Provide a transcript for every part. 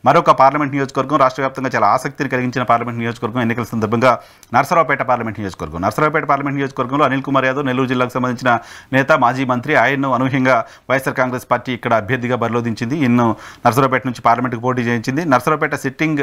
మరొక పార్లమెంట్ నియోజకవర్గం రాష్ట్ర వ్యాప్తంగా చాలా ఆసక్తిని కలిగించిన పార్లమెంట్ నియోజకవర్గం ఎన్నికల సందర్భంగా నర్సరావుపేట పార్లమెంట్ నియోజకవర్గం. నర్సరావుపేట పార్లమెంట్ నియోజకవర్గంలో అనిల్ కుమార్ యాదవ్ నెల్లూరు జిల్లాకు సంబంధించిన నేత, మాజీ మంత్రి. ఆయన్ను అనూహ్యంగా వైఎస్ఆర్ కాంగ్రెస్ పార్టీ ఇక్కడ అభ్యర్థిగా బరిలో దించింది. ఈయన్ను నర్సరావుపేట నుంచి పార్లమెంట్కి పోటీ చేయించింది. నర్సరావుపేట సిట్టింగ్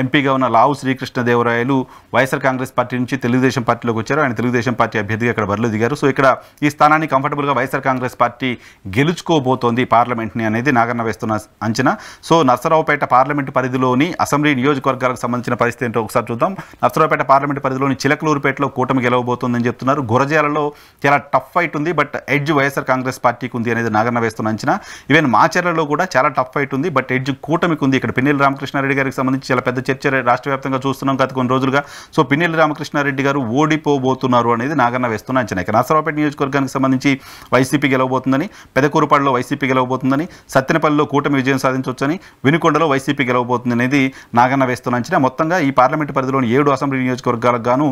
ఎంపీగా ఉన్న లావు శ్రీకృష్ణదేవరాయలు వైఎస్ఆర్ కాంగ్రెస్ పార్టీ నుంచి తెలుగుదేశం పార్టీలోకి వచ్చారు. ఆయన తెలుగుదేశం పార్టీ అభ్యర్థిగా ఇక్కడ బరిలో దిగారు. సో ఇక్కడ ఈ స్థానాన్ని కంఫర్టబుల్గా వైఎస్ఆర్ కాంగ్రెస్ పార్టీ గెలుచుకోబోతోంది పార్లమెంట్ని అనేది నాగన్న వేస్తున్న అంచనా. సో నర్సరావుపేట పార్లమెంటు పరిధిలోని అసెంబ్లీ నియోజకవర్గాలకు సంబంధించిన పరిస్థితి ఏంటో ఒకసారి చూద్దాం. నర్సరావుపేట పార్లమెంటు పరిధిలోని చిలకలూరుపేటలో కూటమి గెలవబోతోందని చెప్తున్నారు. గురజాలలో చాలా టఫ్ ఫైట్ ఉంది, బట్ ఎడ్జ్ వైఎస్ఆర్ కాంగ్రెస్ పార్టీకి ఉంది అనేది నాగన్న వేస్తున్న అంచనా. ఈవెన్ మాచర్లలో కూడా చాలా టఫ్ ఫైట్ ఉంది, బట్ ఎడ్జ్ కూటమికి ఉంది. ఇక్కడ పిన్నెల్లి రామకృష్ణారెడ్డి గారికి సంబంధించి చాలా పెద్ద చర్చ రాష్ట్ర వ్యాప్తంగా చూస్తున్నాం గత కొన్ని రోజులుగా. సో పిన్నెల్లి రామకృష్ణారెడ్డి గారు ఓడిపోబోతున్నారు అనేది నాగన్న వేస్తున్న అంచనా. ఇక నర్సరావుపేట నియోజకవర్గానికి సంబంధించి వైసీపీ గెలవబోతుందని, పెదకూరుపాడులో వైసీపీ గెలవబోతుందని, సత్తెనపల్లిలో కూటమి విజయం సాధించవచ్చని, వినుకొండలో వైసీపీ గెలవబోతుంది అనేది నాగన్న వేస్తున్న అంచనా. మొత్తంగా ఈ పార్లమెంటు పరిధిలోని 7 అసెంబ్లీ నియోజకవర్గాలకు గాను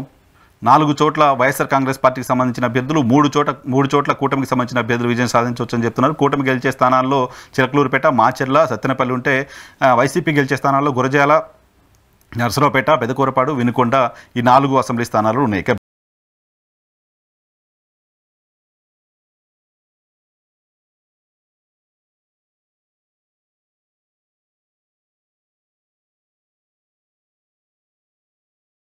4 చోట్ల వైఎస్ఆర్ కాంగ్రెస్ పార్టీకి సంబంధించిన అభ్యర్థులు, 3 చోట్ల కూటమికి సంబంధించిన అభ్యర్థులు విజయం సాధించవచ్చని చెప్తున్నారు. కూటమి గెలిచే స్థానాల్లో చిలకలూరుపేట, మాచర్ల, సత్తెనపల్లి ఉంటే వైసీపీ గెలిచే స్థానాల్లో గురజాల, నర్సరావుపేట, పెదకూరపాడు, వినుకొండ ఈ 4 అసెంబ్లీ స్థానాలు ఉన్నాయి.